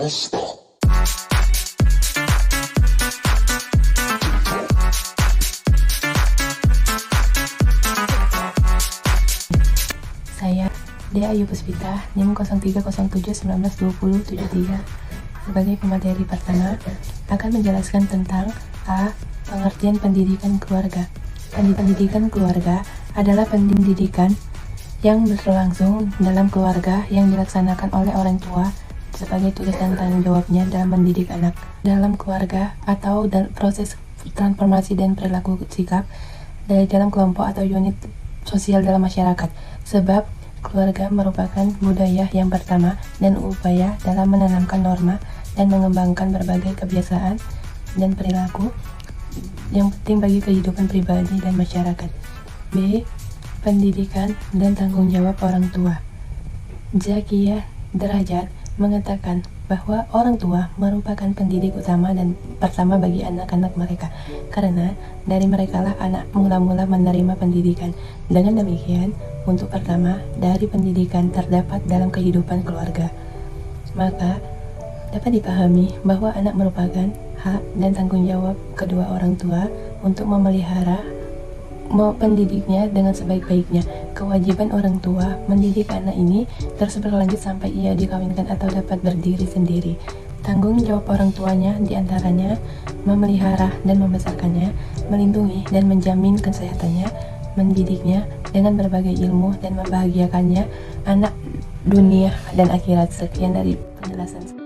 Saya Dea Ayu Puspita, NIM 0307192073, sebagai pemateri pertama akan menjelaskan tentang A. Pengertian pendidikan keluarga. Pendidikan keluarga adalah pendidikan yang berlangsung dalam keluarga yang dilaksanakan oleh orang tua sebagai tugas dan tanggung jawabnya dalam mendidik anak dalam keluarga, atau proses transformasi dan perilaku sikap dari dalam kelompok atau unit sosial dalam masyarakat. Sebab keluarga merupakan budaya yang pertama dan upaya dalam menanamkan norma dan mengembangkan berbagai kebiasaan dan perilaku yang penting bagi kehidupan pribadi dan masyarakat. B. Pendidikan dan tanggung jawab orang tua. Zakiyah Derajat mengatakan bahwa orang tua merupakan pendidik utama dan pertama bagi anak-anak mereka, karena dari merekalah anak mula-mula menerima pendidikan. Dengan demikian, untuk pertama dari pendidikan terdapat dalam kehidupan keluarga. Maka dapat dipahami bahwa anak merupakan hak dan tanggung jawab kedua orang tua untuk memelihara pendidiknya dengan sebaik-baiknya. Kewajiban orang tua mendidik anak ini terus berlanjut sampai ia dikawinkan atau dapat berdiri sendiri. Tanggung jawab orang tuanya diantaranya memelihara dan membesarkannya, melindungi dan menjamin kesehatannya, mendidiknya dengan berbagai ilmu dan membahagiakannya anak dunia dan akhirat. Sekian dari penjelasan.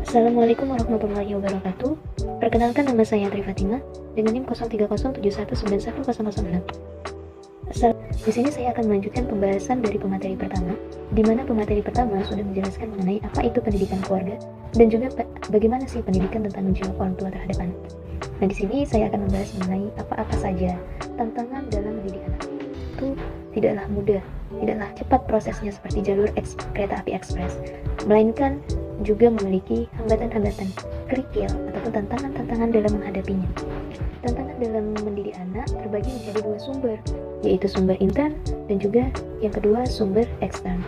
Assalamualaikum warahmatullahi wabarakatuh. Perkenalkan, nama saya Tri Fatimah dengan NIM 0307191006. Di sini saya akan melanjutkan pembahasan dari pemateri pertama, di mana pemateri pertama sudah menjelaskan mengenai apa itu pendidikan keluarga dan juga bagaimana sih pendidikan dan tanggung jawab orang tua terhadap anak. Nah, di sini saya akan membahas mengenai apa-apa saja tantangan dalam mendidik anak. Itu tidaklah mudah, tidaklah cepat prosesnya seperti jalur kereta api ekspres, melainkan juga memiliki hambatan-hambatan, kerikil ataupun tantangan-tantangan dalam menghadapinya. Tantangan dalam mendidik anak terbagi menjadi dua sumber, yaitu sumber intern dan juga yang kedua sumber ekstern.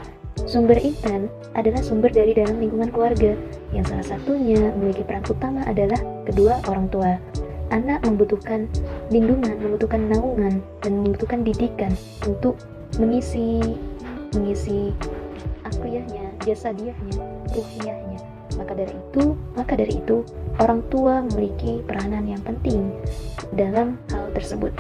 Sumber intern adalah sumber dari dalam lingkungan keluarga, yang salah satunya memiliki peran utama adalah kedua orang tua. Anak membutuhkan lindungan, membutuhkan naungan, dan membutuhkan didikan untuk mengisi akliyahnya, jasadiahnya, ruhiyahnya. Maka dari itu orang tua memiliki peranan yang penting dalam hal tersebut.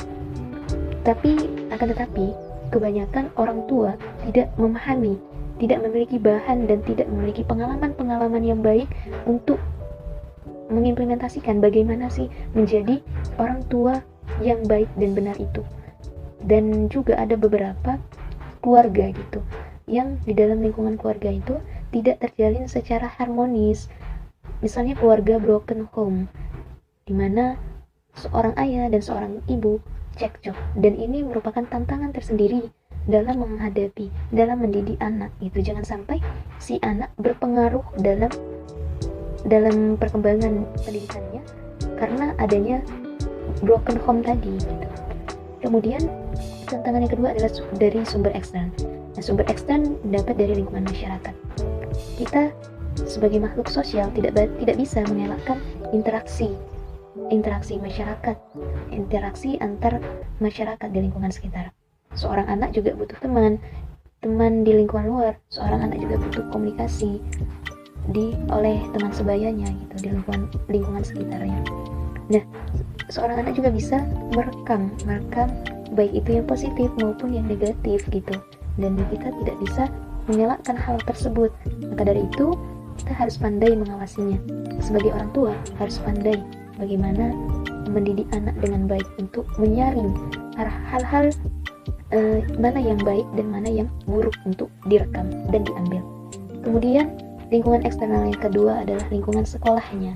Akan tetapi kebanyakan orang tua tidak memahami, tidak memiliki bahan dan tidak memiliki pengalaman-pengalaman yang baik untuk mengimplementasikan bagaimana sih menjadi orang tua yang baik dan benar itu. Dan juga ada beberapa keluarga gitu yang di dalam lingkungan keluarga itu tidak terjalin secara harmonis. Misalnya keluarga broken home, di mana seorang ayah dan seorang ibu cekcok, dan ini merupakan tantangan tersendiri dalam mendidik anak itu. Jangan sampai si anak berpengaruh dalam perkembangan pendidikannya karena adanya broken home tadi gitu. Kemudian tantangan yang kedua adalah dari sumber ekstern. Nah, sumber ekstern dapat dari lingkungan masyarakat. Kita sebagai makhluk sosial tidak bisa mengelakkan interaksi masyarakat, interaksi antar masyarakat di lingkungan sekitar. Seorang anak juga butuh teman di lingkungan luar. Seorang anak juga butuh komunikasi oleh teman sebayanya gitu di lingkungan sekitarnya. Nah, seorang anak juga bisa merekam baik itu yang positif maupun yang negatif gitu, dan kita tidak bisa mengelakkan hal tersebut. Maka dari itu kita harus pandai mengawasinya. Sebagai orang tua harus pandai bagaimana mendidik anak dengan baik untuk menyaring hal-hal mana yang baik dan mana yang buruk untuk direkam dan diambil. Kemudian lingkungan eksternal yang kedua adalah lingkungan sekolahnya.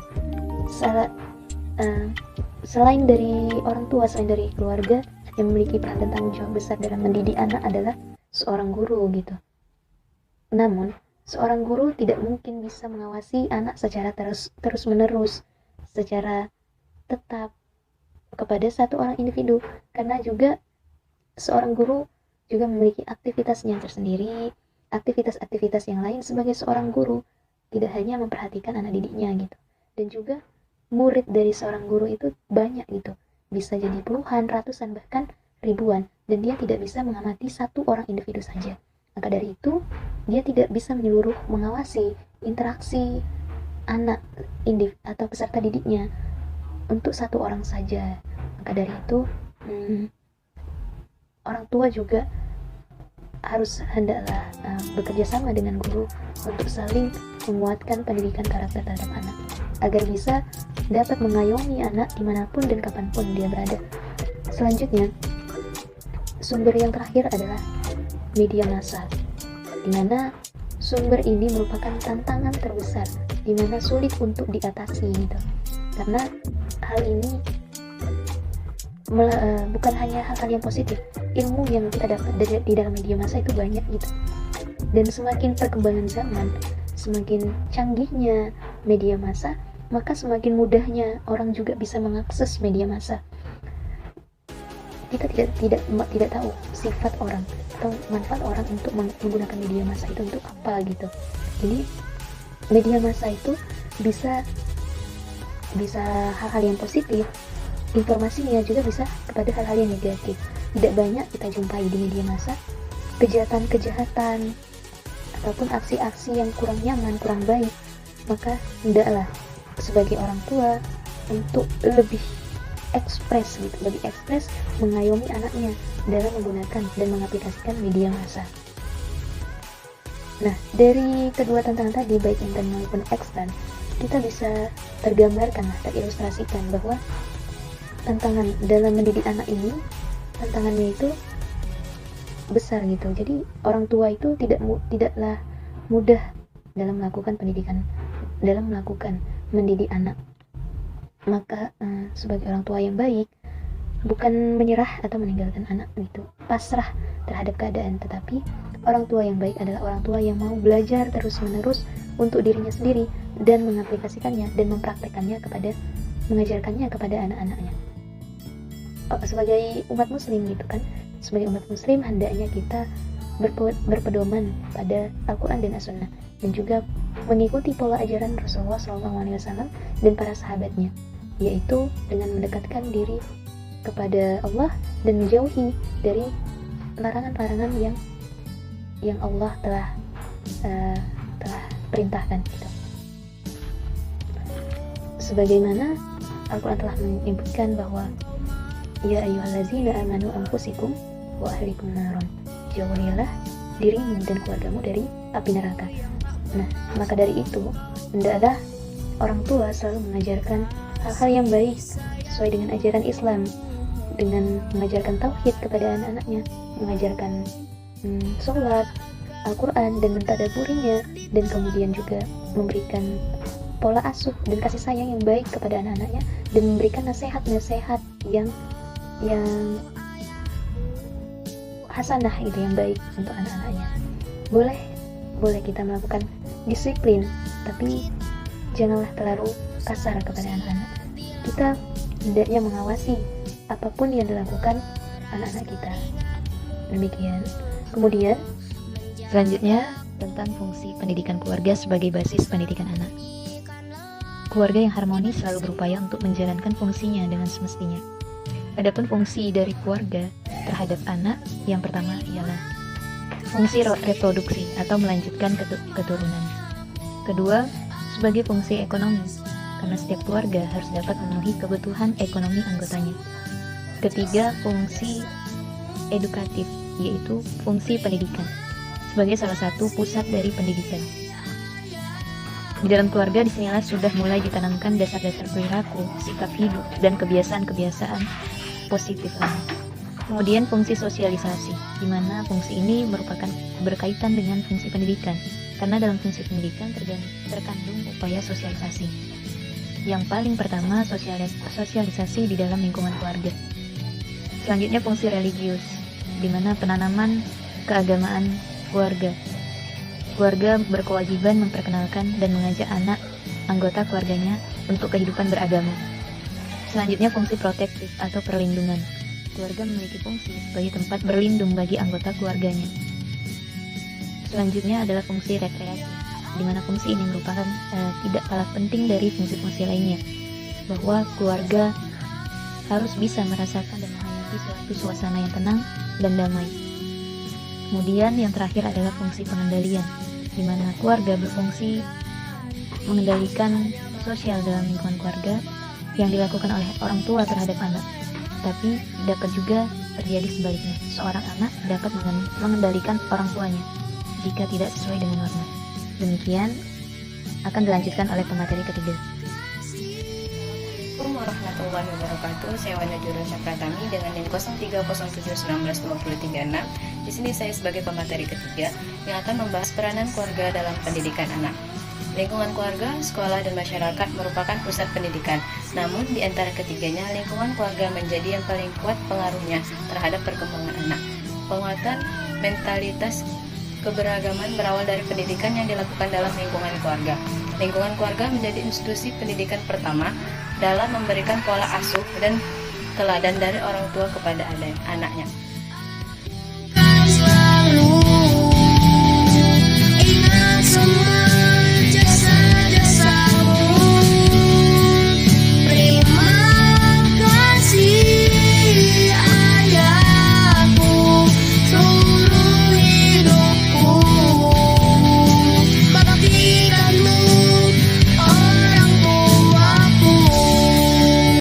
Selain dari orang tua, selain dari keluarga, yang memiliki peran dan tanggung jawab besar dalam mendidik anak adalah seorang guru gitu. Namun, seorang guru tidak mungkin bisa mengawasi anak secara terus-menerus, secara tetap kepada satu orang individu, karena juga seorang guru juga memiliki aktivitasnya tersendiri, aktivitas-aktivitas yang lain sebagai seorang guru. tidak hanya memperhatikan anak didiknya gitu. Dan juga murid dari seorang guru itu banyak gitu, bisa jadi puluhan, ratusan, bahkan ribuan, dan dia tidak bisa mengamati satu orang individu saja. Maka dari itu dia tidak bisa menyeluruh mengawasi interaksi anak atau peserta didiknya untuk satu orang saja. Maka dari itu orang tua juga hendaklah bekerja sama dengan guru untuk saling menguatkan pendidikan karakter terhadap anak, agar bisa dapat mengayomi anak dimanapun dan kapanpun dia berada. Selanjutnya, sumber yang terakhir adalah media massa, di mana sumber ini merupakan tantangan terbesar, di mana sulit untuk diatasi gitu. Karena hal ini bukan hanya hal-hal yang positif, ilmu yang kita dapat di dalam media massa itu banyak gitu. Dan semakin perkembangan zaman, semakin canggihnya media massa, maka semakin mudahnya orang juga bisa mengakses media massa. Kita tidak tahu sifat orang atau manfaat orang untuk menggunakan media massa itu untuk apa gitu. Jadi media massa itu bisa hal-hal yang positif, informasinya juga bisa kepada hal-hal yang negatif. Tidak banyak kita jumpai di media massa kejahatan ataupun aksi-aksi yang kurang nyaman, kurang baik. Maka hendaklah sebagai orang tua untuk lebih ekspres mengayomi anaknya dalam menggunakan dan mengaplikasikan media massa. Nah, dari kedua tantangan tadi, baik internal maupun eksternal, kita bisa terilustrasikan bahwa tantangan dalam mendidik anak ini, tantangannya itu besar gitu. Jadi orang tua itu tidaklah mudah dalam melakukan pendidikan, dalam melakukan mendidik anak. Maka sebagai orang tua yang baik, bukan menyerah atau meninggalkan anak gitu, pasrah terhadap keadaan, tetapi orang tua yang baik adalah orang tua yang mau belajar terus-menerus untuk dirinya sendiri dan mengaplikasikannya dan mempraktekannya mengajarkannya kepada anak-anaknya. Sebagai umat muslim gitu kan, sebagai umat muslim hendaknya kita berpedoman pada Al-Quran dan As-Sunnah, dan juga mengikuti pola ajaran Rasulullah SAW dan para sahabatnya, yaitu dengan mendekatkan diri kepada Allah dan menjauhi dari larangan-larangan yang Allah telah perintahkan gitu. Sebagaimana Al-Quran telah menyebutkan bahwa ya ayyuhallazina amanu anfusikum wa ahlikum naron, jauhilah dirimu dan keluargamu dari api neraka. Nah, maka dari itu hendaklah orang tua selalu mengajarkan hal-hal yang baik sesuai dengan ajaran Islam, dengan mengajarkan tauhid kepada anak-anaknya, mengajarkan sholat, Al-Quran dan mentadaburinya, dan kemudian juga memberikan pola asuh dan kasih sayang yang baik kepada anak-anaknya, dan memberikan nasihat-nasihat yang hasanah gitu, yang baik untuk anak-anaknya. Boleh kita melakukan disiplin, tapi janganlah terlalu kasar kepada anak-anak. Kita hendaknya mengawasi apapun yang dilakukan anak-anak kita. Demikian. Kemudian selanjutnya tentang fungsi pendidikan keluarga sebagai basis pendidikan anak. Keluarga yang harmonis selalu berupaya untuk menjalankan fungsinya dengan semestinya. Adapun fungsi dari keluarga terhadap anak, yang pertama ialah fungsi reproduksi atau melanjutkan keturunan. Kedua, sebagai fungsi ekonomi, karena setiap keluarga harus dapat memenuhi kebutuhan ekonomi anggotanya. Ketiga, fungsi edukatif, yaitu fungsi pendidikan, sebagai salah satu pusat dari pendidikan. Di dalam keluarga disinilah sudah mulai ditanamkan dasar-dasar perilaku, sikap hidup, dan kebiasaan-kebiasaan positif lain. Kemudian fungsi sosialisasi, di mana fungsi ini merupakan berkaitan dengan fungsi pendidikan, karena dalam fungsi pendidikan terkandung upaya sosialisasi. Yang paling pertama, sosialisasi di dalam lingkungan keluarga. Selanjutnya fungsi religius, di mana penanaman keagamaan keluarga. Keluarga berkewajiban memperkenalkan dan mengajak anak anggota keluarganya untuk kehidupan beragama. Selanjutnya fungsi protektif atau perlindungan. Keluarga memiliki fungsi sebagai tempat berlindung bagi anggota keluarganya. Selanjutnya adalah fungsi rekreasi, di mana fungsi ini merupakan tidak kalah penting dari fungsi-fungsi lainnya, bahwa keluarga harus bisa merasakan dan menghayati suatu suasana yang tenang dan damai. Kemudian yang terakhir adalah fungsi pengendalian, di mana keluarga berfungsi mengendalikan sosial dalam lingkungan keluarga yang dilakukan oleh orang tua terhadap anak. Tapi dapat juga terjadi sebaliknya, seorang anak dapat mengendalikan orang tuanya jika tidak sesuai dengan norma. Demikian akan dilanjutkan oleh pemateri ketiga. Assalamualaikum warahmatullahi wabarakatuh. Saya Wana Jurusya Pratami dengan NIM 0307192036. Di sini saya sebagai pemateri ketiga yang akan membahas peranan keluarga dalam pendidikan anak. Lingkungan keluarga, sekolah, dan masyarakat merupakan pusat pendidikan. Namun, di antara ketiganya, lingkungan keluarga menjadi yang paling kuat pengaruhnya terhadap perkembangan anak. Penguatan mentalitas keberagaman berawal dari pendidikan yang dilakukan dalam lingkungan keluarga. Lingkungan keluarga menjadi institusi pendidikan pertama dalam memberikan pola asuh dan teladan dari orang tua kepada anaknya.